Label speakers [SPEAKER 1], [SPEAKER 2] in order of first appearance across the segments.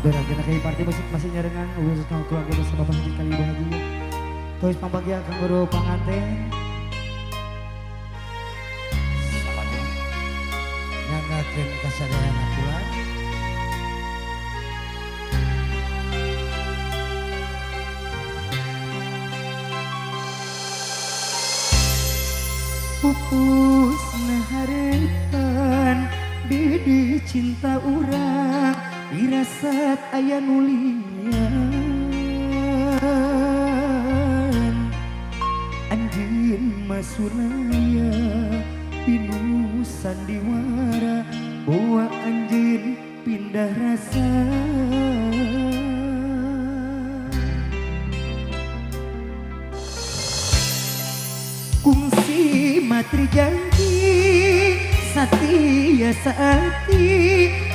[SPEAKER 1] Aturakeun ka party musik masih nyarengan khusus kang keluarga bersama bapak haji kali ibu haji. Terus pambagia kang guru panganten.
[SPEAKER 2] Nyangakeun kasadayana kula.
[SPEAKER 1] Pupusna harapan bede cinta urang dirasat aya nulian anjeun masulaya pinu sandiwara bawa anjeun pindah rasa kungsi matri janji satia saati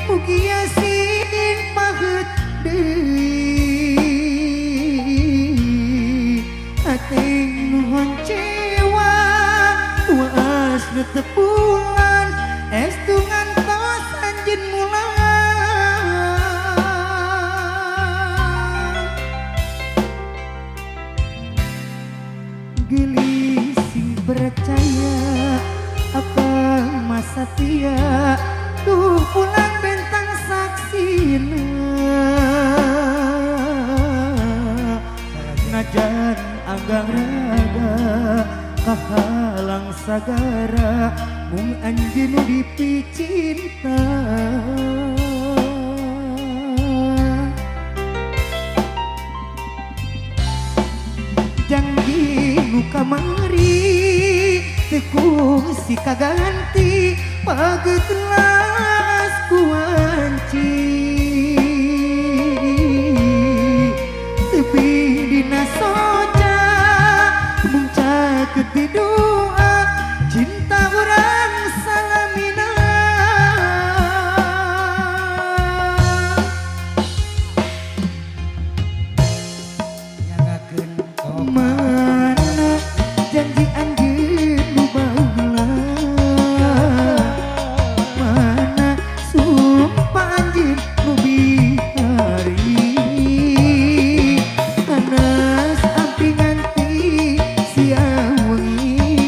[SPEAKER 1] mugia sin pahet deui ateng nuhon cewa waas netepulan estu ngantos anjeun mulan gelis sing percaya akang masa tia tuh pulang bentang saksina ngajan anggang raga kahalang sagara mung anjeun nu dipicinta janji nu kamari teu si kaganti pageutlas kuanci tepi dina soja muncak di doa cinta urang salamina
[SPEAKER 2] Nyangakeun kopa.
[SPEAKER 1] mana janji anjeun nu baheula mana sumpah anjeun nu bihari anas amping nganti sia wengi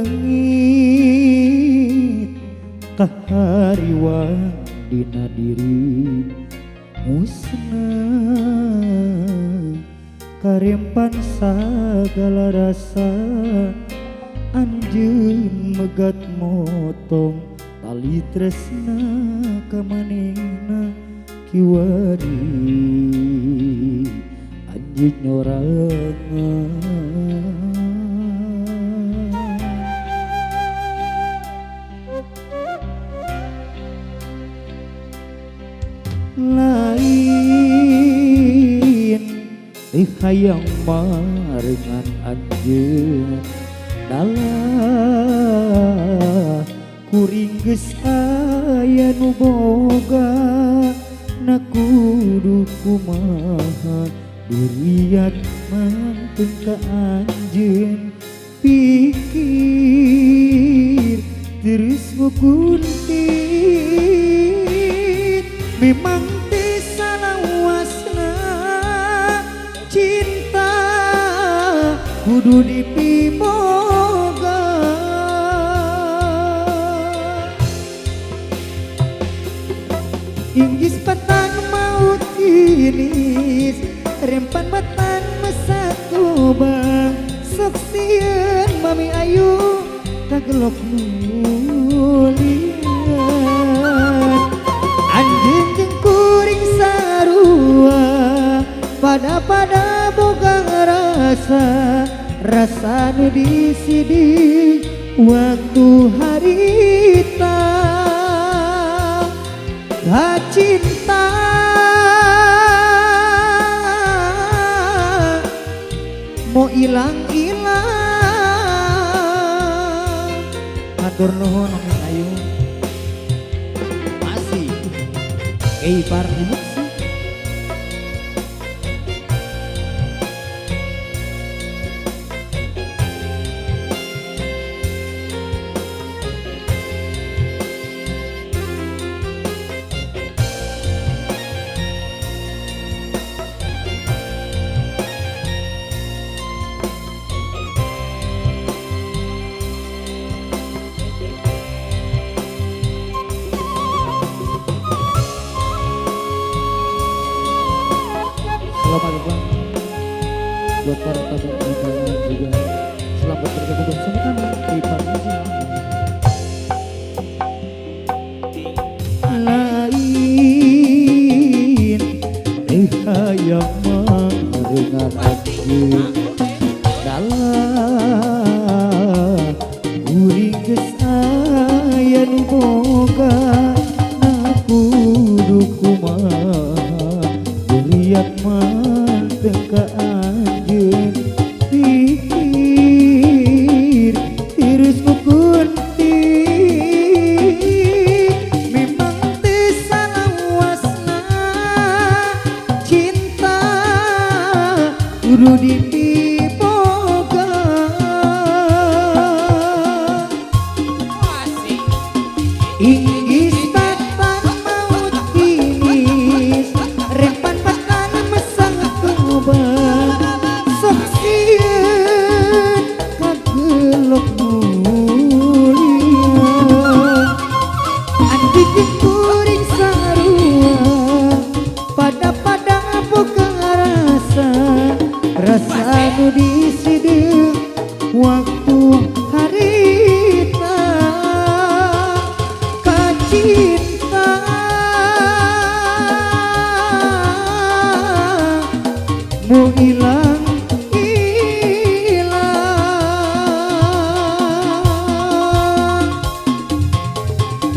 [SPEAKER 1] leungit kahariwang dina diri musnah karempan sagala rasa anjeun megat motong tali tresna ka manehna kiwari anjeun nyorangan lain hayang marengan anjeun dalah kuring geus aya nu boga na kudu kumaha diriat mantun ka anjeun pikir terus mukuntit memang teu salawasna cinta kudu dipiboga inggis patang maut kinis rempan batan mesatu bang sok sieun mami ayu kagelok mulian anjeun jeung kuring sarua pada boga rasa rasa nu disidi waktu harita cinta mau ilang-ilang atur nuhun Mami Ayu masih Keipar Remix. Selamat datang buat para tamu undangan juga selamat bergabung bersama kami Keipar Remix. Lain hayang marengan anjeun dalah kuring geus aya nu boga na kudu kumaha diriat manteng ka anjeun pikir terus mukuntit memang teu salawasna cinta kudu dipiboga inggis batan maut kinis rempan batan mesang kubang sok sieun kagelok mulian anjeun jeung kuring sarua pada boga rasa rasa nu disidi waktu harita cinta mau ilang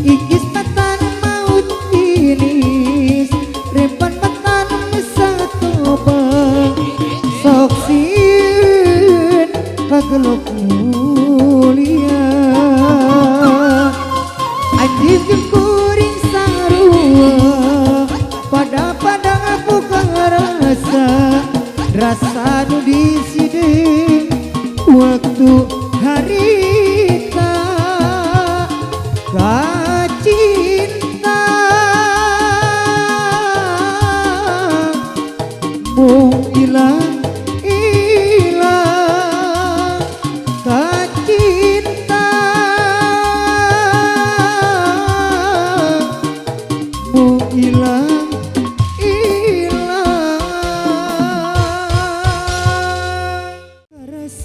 [SPEAKER 1] inggis batan maut kinis rempan batan mesatu bang sok sieun kagelok mulia anjeun jeung kuring sarua pada boga rasa rasa nu disidi waktu harita cinta mau ilang cinta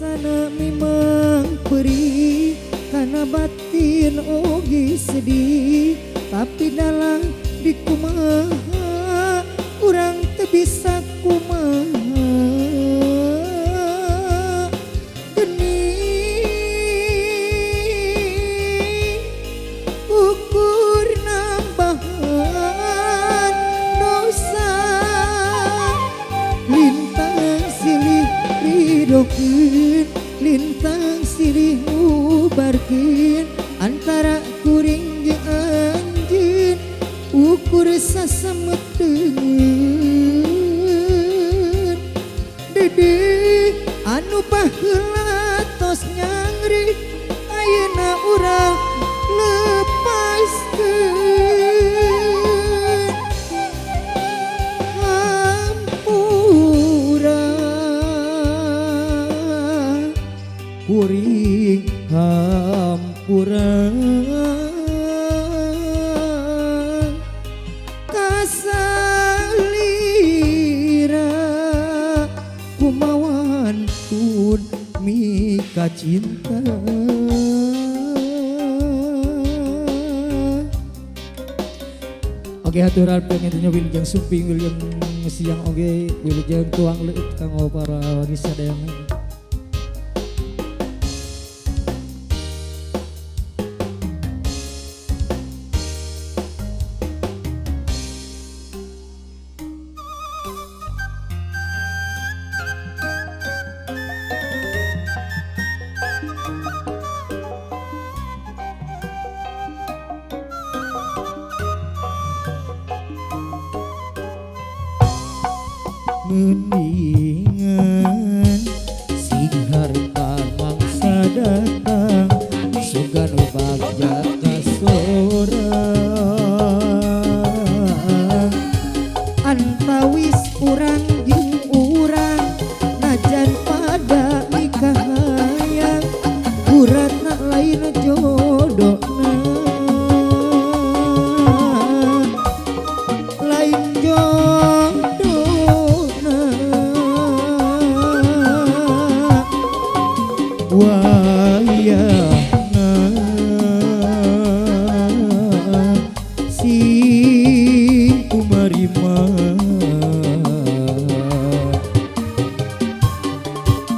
[SPEAKER 1] Rasana memang perih karena batin oge sedih, tapi dalam di kumaha urang teu bisa kumaha. Geni ukur nambahan dosa, lintang silih ridokeun, lintang silih ubarkeun antara kuring jeung anjeun, ukur sasameteun. Dedeh anu baheula tos nyangri, ayeuna urang lepaskeun. Hampura kuring hampura kasalira kumawan pun mika cinta. Oke haturan pengen Wilujeng Sumping, Wilujeng Siang oge, Wilujeng Tuang Leuit kanggo para wagi sadayangan. Mendingan sing harta mangsa datang, sugan bagja kasorang. Antawis urang jeung urang najan pada nikah hayang, uratna lain jodohna, lain wayahna sing kumarima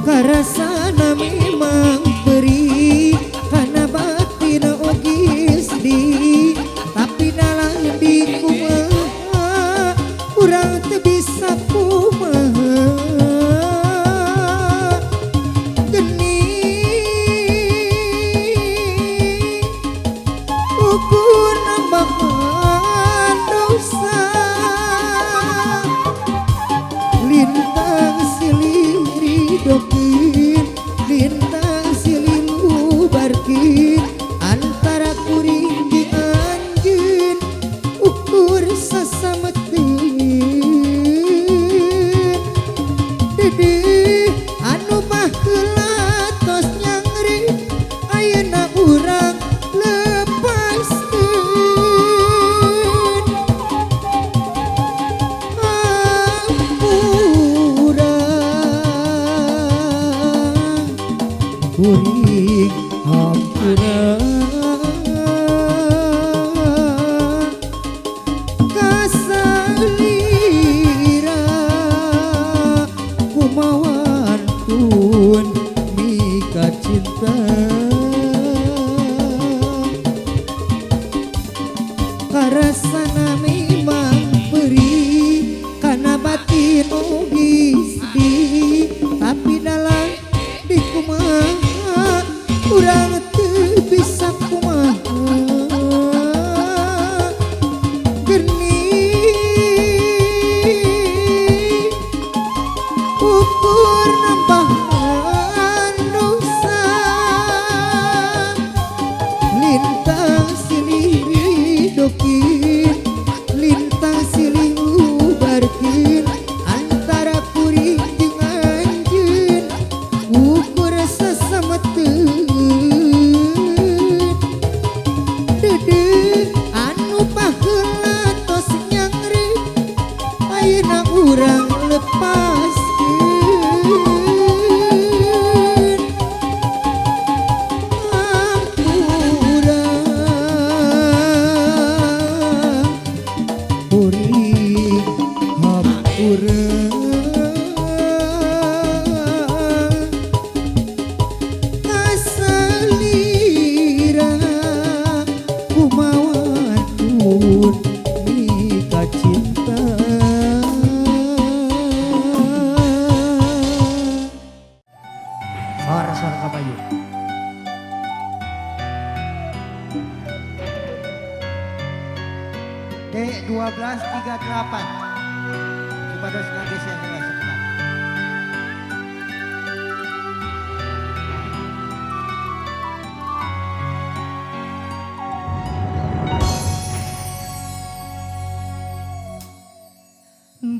[SPEAKER 1] karasana memang perih karena batin oge sedih, tapi dalam di kumaha urang teu bisa kumaha. Ukur nambahan dosa, lintang silih ridokeun, lintang silih ubarkeun antara kuring jeung anjeun, ukur sasameteun. Dedeh anu baheula tos nyangri, ayeuna urang kuring hampura kasalira kumawan pun mika cinta. Karasana memang perih karena batin oge sedih, tapi dalam di kumaha urang teu bisa kumaha. Geni ukur nambahan dosa, lintang silih ridokeun, lintang silih ubarkeun antara kuring jeung anjeun, ukur sasameteun. Suara Kabayu.
[SPEAKER 2] D1238 Cipados Nages yang jelas sebentar.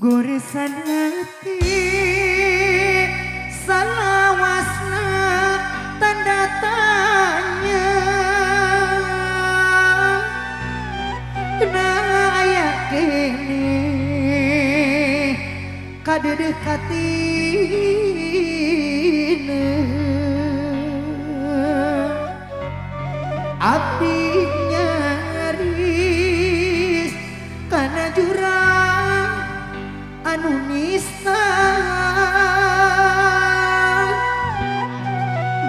[SPEAKER 1] Goresan hati salawasna tanda tanya nah aya kene kadedekatina abdi nyaris kana jurang anu nista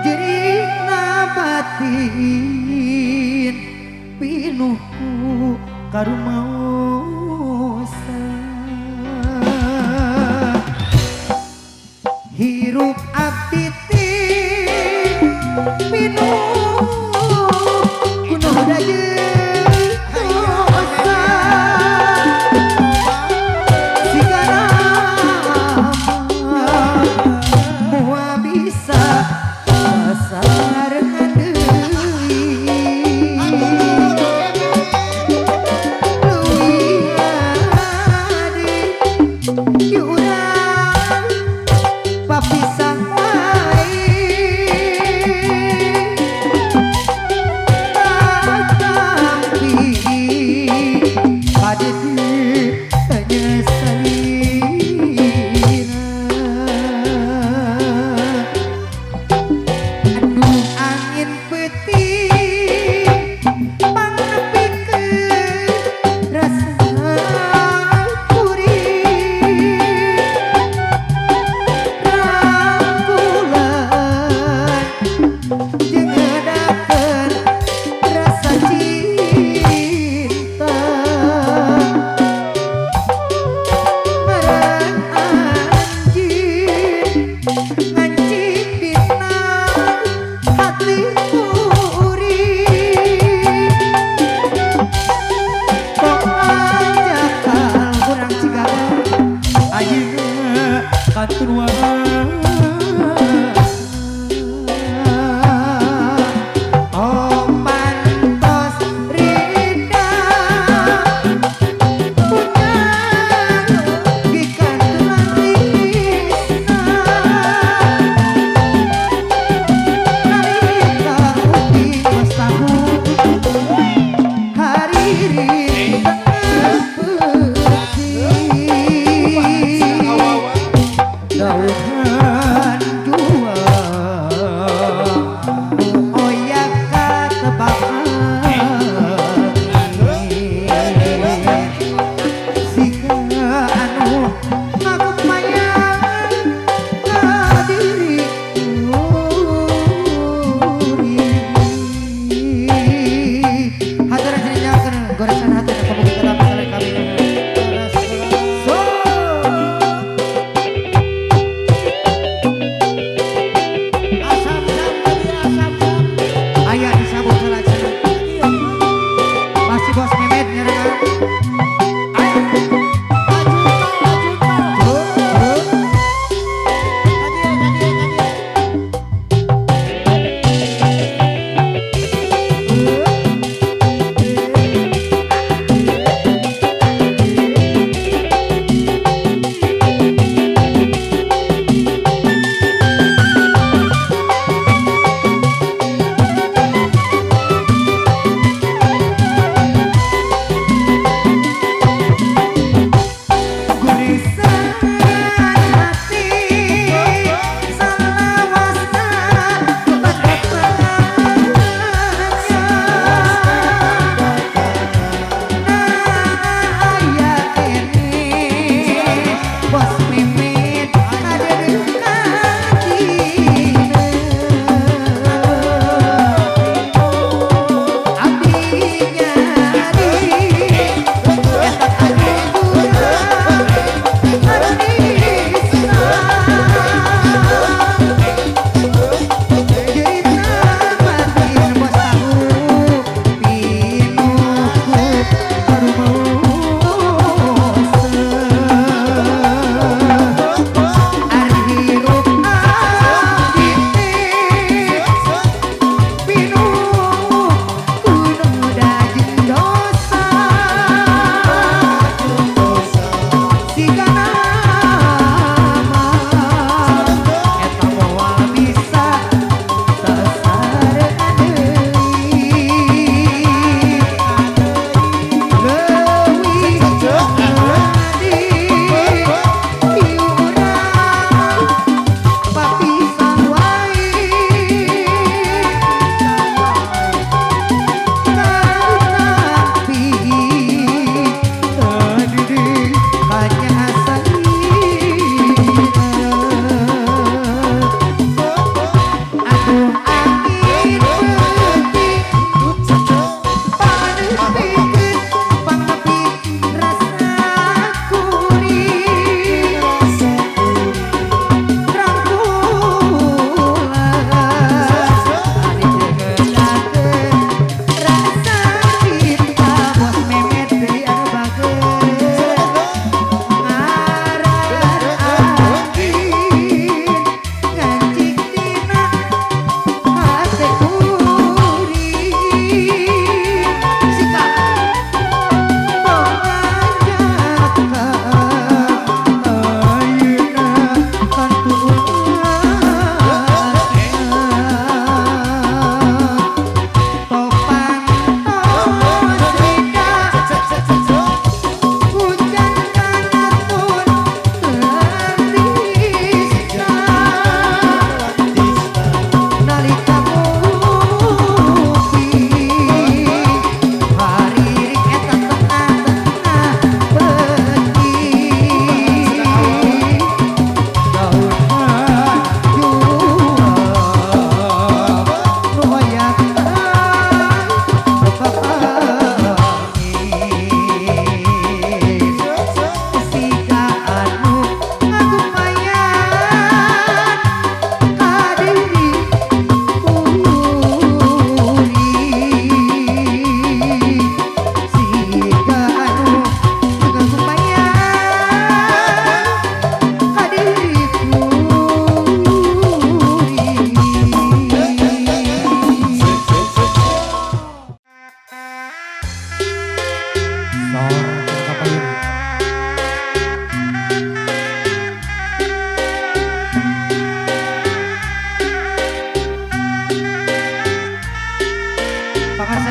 [SPEAKER 1] jerikna batin pinuhku karumausa hirup abdi pinuh kuno daye papisah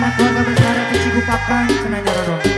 [SPEAKER 1] kepada keluarga besar di Cigupakan Cenanyar Dong.